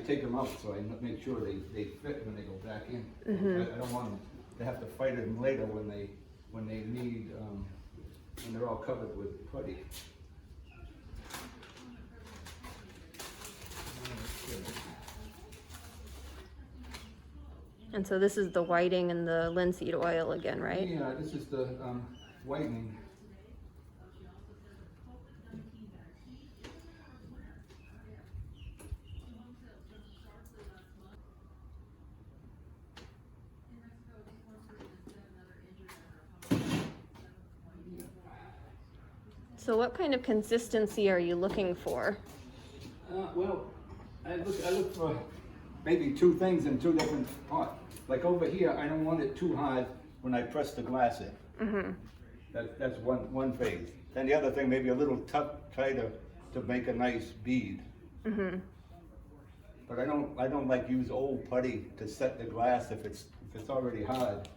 take them out so I make sure they fit when they go back in. I don't want them to have to fight them later when they need, when they're all covered with putty. And so this is the whiting and the linseed oil again, right? Yeah, this is the whitening. So what kind of consistency are you looking for? Well, I look for maybe two things in two different pots. Like over here, I don't want it too hard when I press the glass in. That's one phase. Then the other thing, maybe a little tighter to make a nice bead. But I don't like use old putty to set the glass if it's already hard,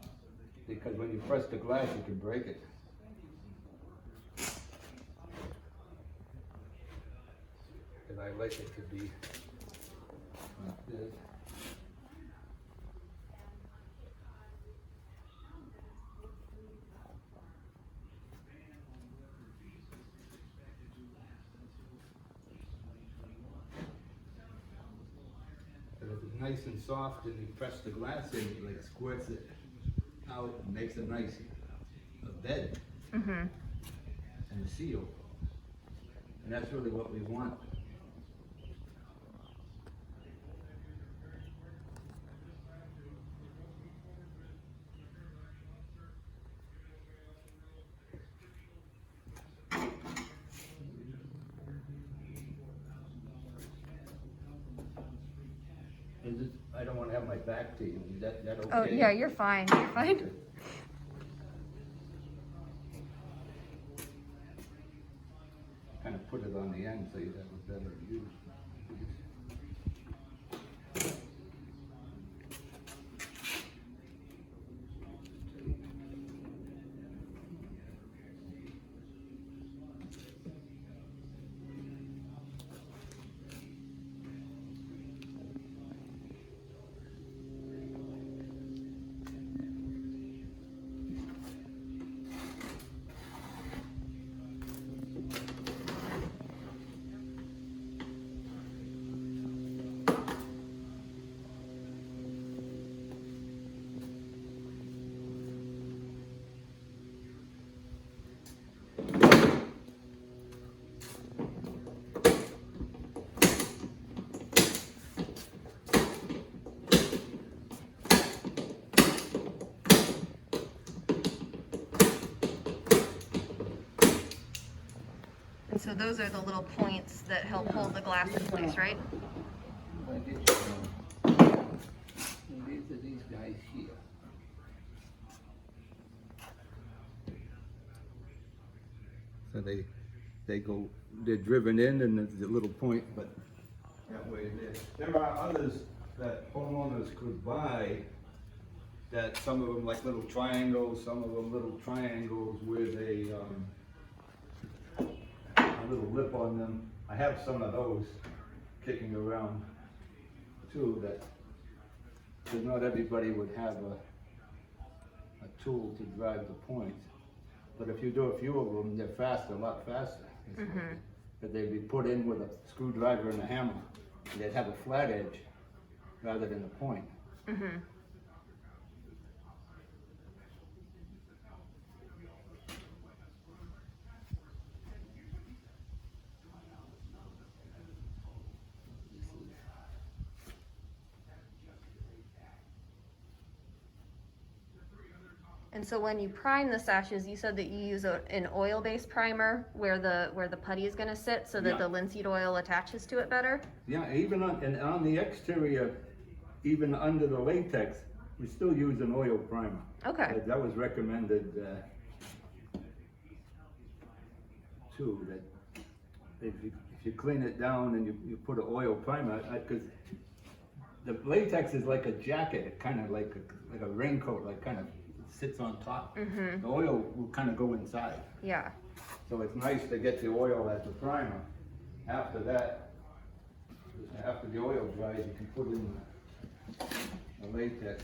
because when you press the glass, you can break it. And I like it to be like this. But if it's nice and soft and you press the glass in, it like squirts it out and makes a nice bed and a seal. And that's really what we want. I don't want to have my back to you. Is that okay? Oh yeah, you're fine. You're fine. Kind of put it on the end so you have a better view. And so those are the little points that help hold the glass in place, right? These are these guys here. So they're driven in and there's a little point, but that way there are others that homeowners could buy, that some of them like little triangles, some of them little triangles with a little lip on them. I have some of those kicking around too, that, because not everybody would have a tool to drive the point. But if you do a few of them, they're faster, a lot faster. But they'd be put in with a screwdriver and a hammer. And they'd have a flat edge rather than a point. And so when you prime the sashes, you said that you use an oil-based primer where the putty is going to sit, so that Yeah. the linseed oil attaches to it better? Yeah, even on the exterior, even under the latex, we still use an oil primer. Okay. That was recommended too, that if you clean it down and you put an oil primer, because the latex is like a jacket, it kind of like a raincoat, like kind of sits on top. The oil will kind of go inside. Yeah. So it's nice to get the oil as the primer. After that, after the oil dries, you can put in the latex.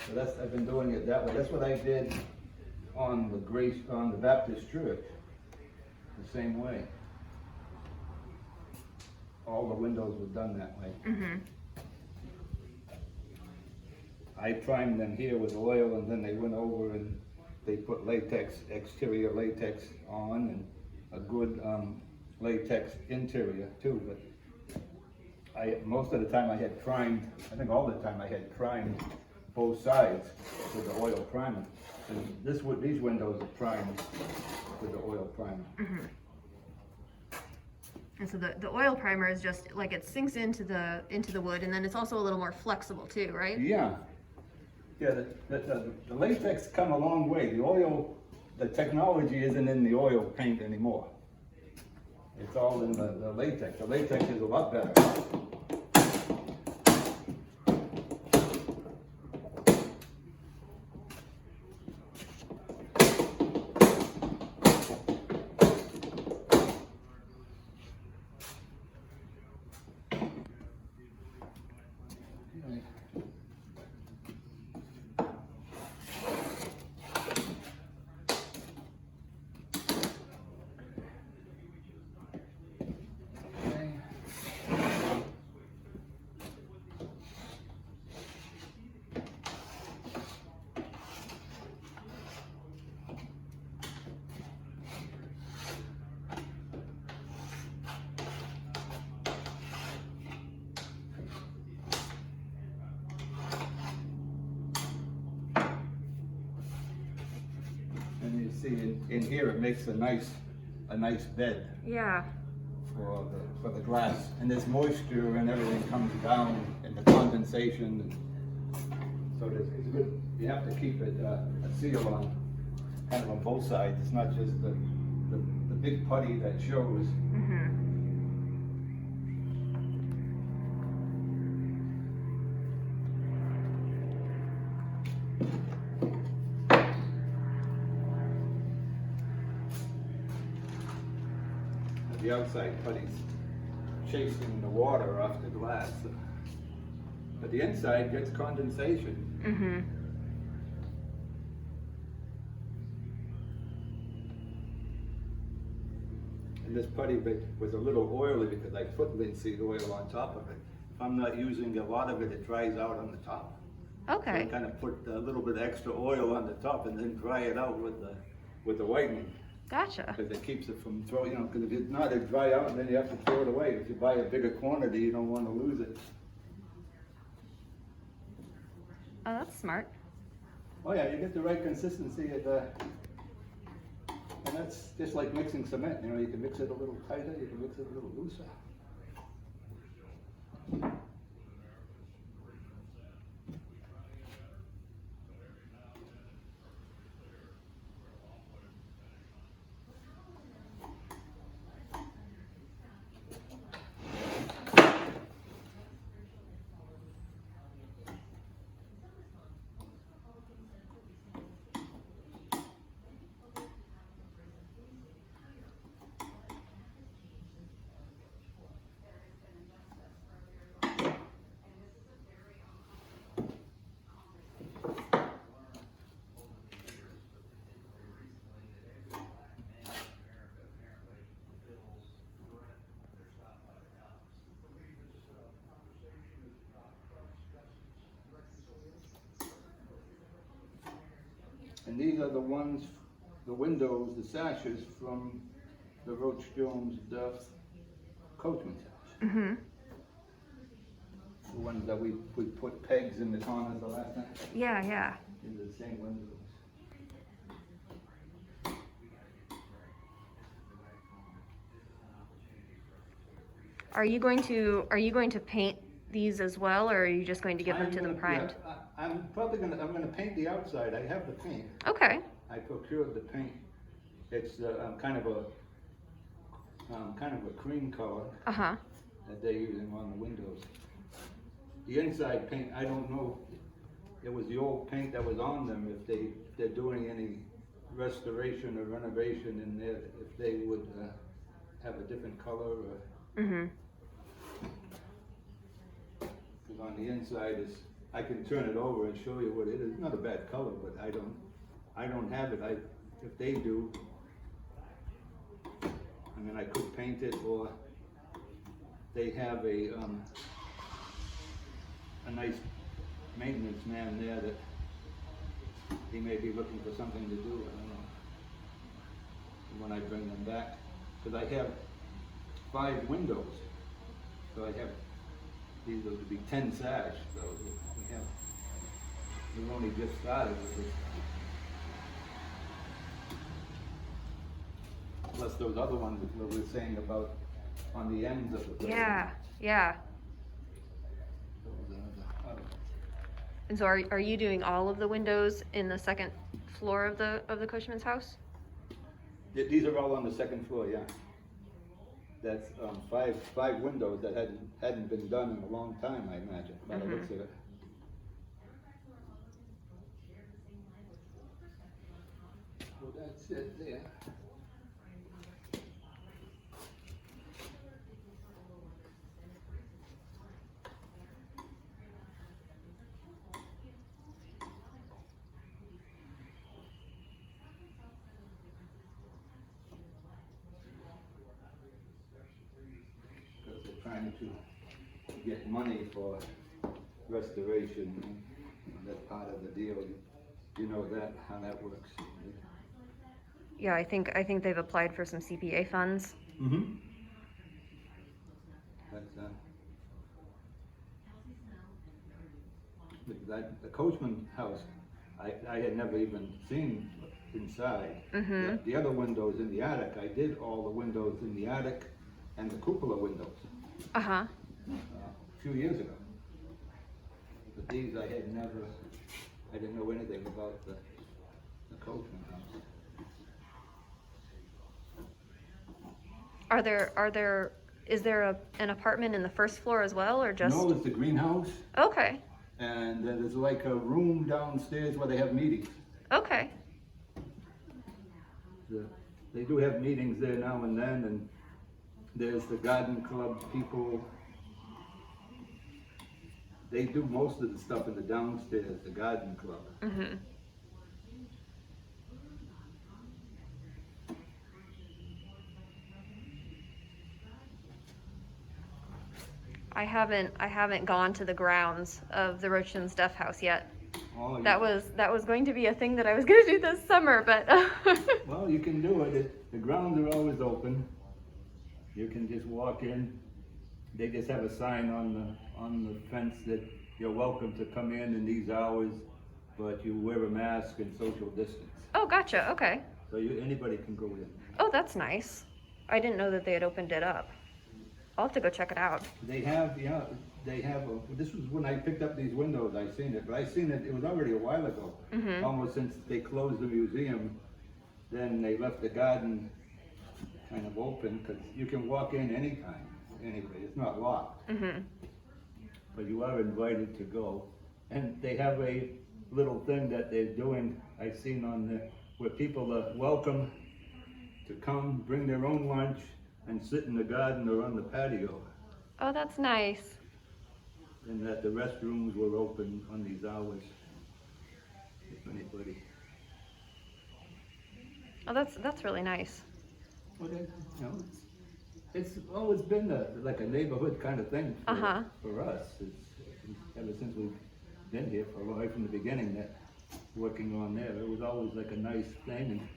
So that's, I've been doing it that way. That's what I did on the Baptist church, the same way. All the windows were done that way. Mm-hmm. I primed them here with oil, and then they went over and they put latex, exterior latex on, and a good latex interior too. But most of the time I had primed, I think all the time I had primed both sides with the oil primer. And these windows are primed with the oil primer. Mm-hmm. And so the oil primer is just like it sinks into the wood, and then it's also a little more flexible too, right? Yeah. Yeah, the latex come a long way. The technology isn't in the oil paint anymore. It's all in the latex. The latex is a lot better. And you see in here it makes a nice bed Yeah. for the glass. And this moisture and everything comes down in the condensation. So it's good. You have to keep it a seal on kind of on both sides. It's not just the big putty that shows. Mm-hmm. The outside putty's chasing the water off the glass. But the inside gets condensation. Mm-hmm. And this putty bit was a little oily because I put linseed oil on top of it. If I'm not using a lot of it, it dries out on the top. So I Okay. kind of put a little bit extra oil on the top and then dry it out with the whitening. Gotcha. Because it keeps it from throwing, because if it's not, it dry out and then you have to throw it away. If you buy a bigger quantity, you don't want to lose it. Oh, that's smart. Oh yeah, you get the right consistency and that's just like mixing cement. You know, you can mix it a little tighter, you can mix it a little looser. And these are the windows, the sashes from the Rotch-Jones-Duff coachman sash. Mm-hmm. The ones that we put pegs in the corners the last time. Yeah, yeah. These are the same windows. Are you going to paint these as well, or are you just going to give them to them primed? Yeah, I'm gonna paint the outside. I have the paint. Okay. I procured the paint. It's kind of a cream color Uh-huh. that they're using on the windows. The inside paint, I don't know. It was the old paint that was on them. If they're doing any restoration or renovation in there, if they would have a different color. Mm-hmm. 'Cause on the inside is, I can turn it over and show you what it is. Not a bad color, but I don't have it. If they do, I mean, I could paint it, or they have a nice maintenance man there that he may be looking for something to do, I don't know, when I bring them back. Because I have 5 windows, so I have, these would be 10 sash, so we've only just started with this. Plus those other ones that we were saying about on the ends of the building. Yeah. Those are the- And so are you doing all of the windows in the second floor of the Cushman's house? These are all on the second floor, yeah. That's 5 windows that hadn't been done in a long time, I imagine, by the looks of it. Well, that's it there. Because they're trying to get money for restoration, and that's part of the deal. You know that, how that works. Yeah, I think they've applied for some CPA funds. Mm-hmm. But the Coachman house, I had never even seen inside. The other windows in the attic, I did all the windows in the attic and the cupola windows a few years ago. But these I didn't know anything about the Coachman house. Is there an apartment in the first floor as well, or just? No, it's the greenhouse, Okay. and then there's like a room downstairs where they have meetings. Okay. They do have meetings there now and then, and there's the garden club people. They do most of the stuff in the downstairs, the garden club. Mhm. I haven't gone to the grounds of the Rotch-Jones-Duff house yet. Oh, That was going to be a thing that I was going to do this summer, but well, you can do it. The grounds are always open. You can just walk in. They just have a sign on the fence that you're welcome to come in these hours, but you wear a mask and social distance. Oh, gotcha. Okay. So anybody can go in. Oh, that's nice. I didn't know that they had opened it up. I'll have to go check it out. They have, this was when I picked up these windows, I seen it, but I seen it was already a while ago. Almost since they closed the museum, then they left the garden kind of open, because you can walk in anytime, anyway, it's not locked. But you are invited to go. And they have a little thing that they're doing, I've seen where people are welcome to come, bring their own lunch, and sit in the garden or on the patio. Oh, that's nice. And that the restrooms were open on these hours, if anybody. Oh, that's really nice. Well, it's always been like a neighborhood kind of thing for us. Ever since we've been here right from the beginning, that working on there, it was always like a nice thing. And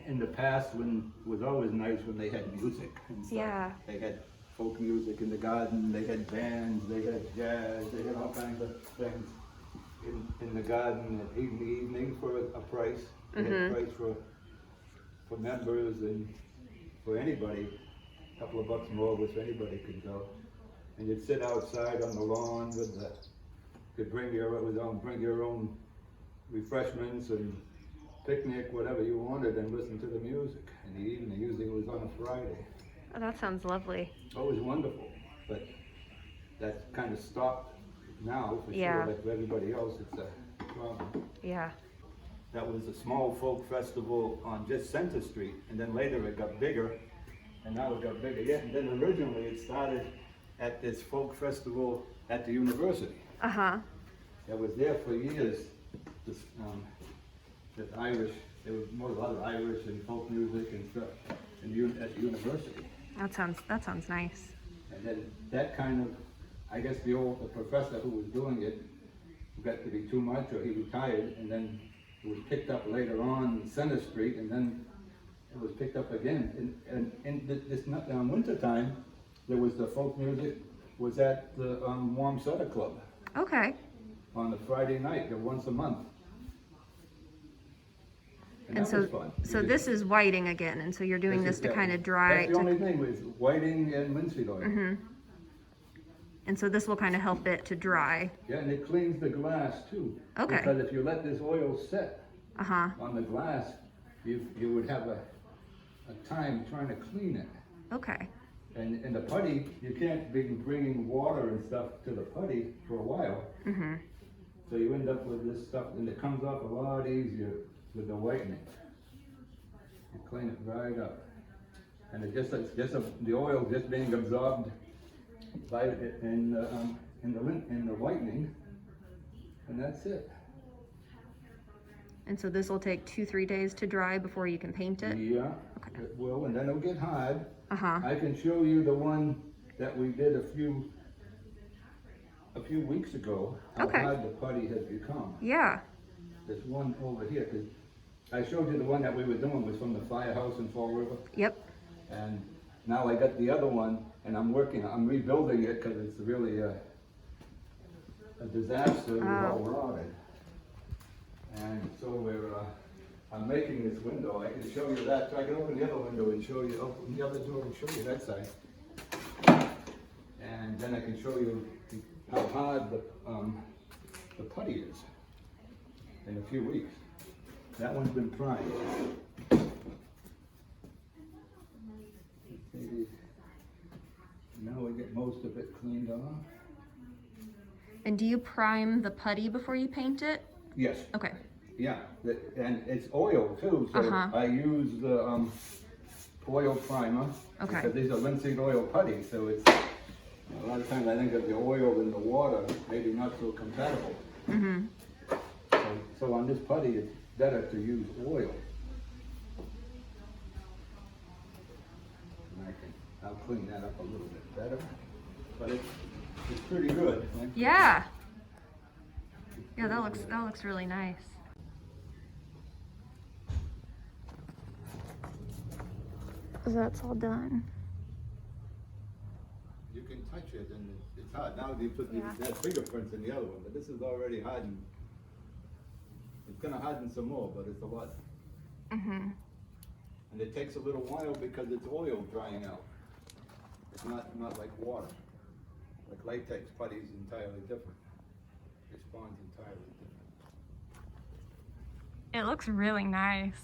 in the past, it was always nice when they had music and stuff. Yeah. They had folk music in the garden, they had bands, they had jazz, they had all kinds of things in the garden in the evening for a price. They had a price for members and for anybody, a couple of bucks more, which anybody could go. And you'd sit outside on the lawn could bring your own refreshments and picnic, whatever you wanted, and listen to the music in the evening. Usually it was on a Friday. Oh, that sounds lovely. Always wonderful, but that's kind of stopped now for sure. Like for everybody else, it's a problem. Yeah. That was a small folk festival on just Center Street, and then later it got bigger, and now it got bigger yet. And then originally it started at this folk festival at the university. Uh-huh. That was there for years. This, that Irish, there was a lot of Irish and folk music and stuff at the university. That sounds nice. And then that kind of, I guess the professor who was doing it got to be too much, or he retired, and then it was picked up later on Center Street, and then it was picked up again. And in this winter time, there was the folk music was at the Warm Sutter Club Okay. on a Friday night, once a month. And that was fun. So this is whiting again, and so you're doing this to kind of dry. That's the only thing was whiting and linseed oil. Mm-hmm. And so this will kind of help it to dry. Yeah, and it cleans the glass too. Okay. Because if you let this oil set Uh-huh. on the glass, you would have a time trying to clean it. Okay. And the putty, you can't be bringing water and stuff to the putty for a while. Mm-hmm. So you end up with this stuff, and it comes off a lot easier with the whitening. You clean it right up. And the oil just being absorbed by it in the whitening, and that's it. And so this will take 2-3 days to dry before you can paint it? Yeah, Okay. it will, and then it'll get hard. Uh-huh. I can show you the one that we did a few weeks ago, how Okay. hard the putty has become. Yeah. There's one over here, 'cause I showed you the one that we were doing was from the firehouse in Fall River, Yep. and now I got the other one, and I'm rebuilding it, because it's really a disaster. It was all rotted. And so I'm making this window. I can show you that. So I can open the other window and show you, open the other door and show you that side. And then I can show you how hard the putty is in a few weeks. That one's been primed. Maybe now we get most of it cleaned off. And do you prime the putty before you paint it? Yes. Okay. Yeah, and it's oil too, so Uh-huh. I use the oil primer. Okay. Because these are linseed oil putty, so it's, a lot of times I think that the oil and the water maybe not so compatible. Mm-hmm. So on this putty, it's better to use oil. And I'll clean that up a little bit better, but it's pretty good. Right? Yeah. Yeah, that looks really nice. So that's all done. You can touch it and it's hard. Now you put Yeah. that fingerprints in the other one, but this is already hardened. It's gonna harden some more, but it's a lot. Mm-hmm. And it takes a little while because it's oil drying out. It's not like water. Like latex putty is entirely different. Responds entirely different. It looks really nice.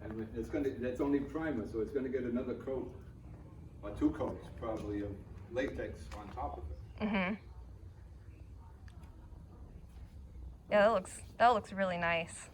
And that's only primer, so it's gonna get another coat, or 2 coats probably, of latex on top of it. Mm-hmm. Yeah, that looks really nice.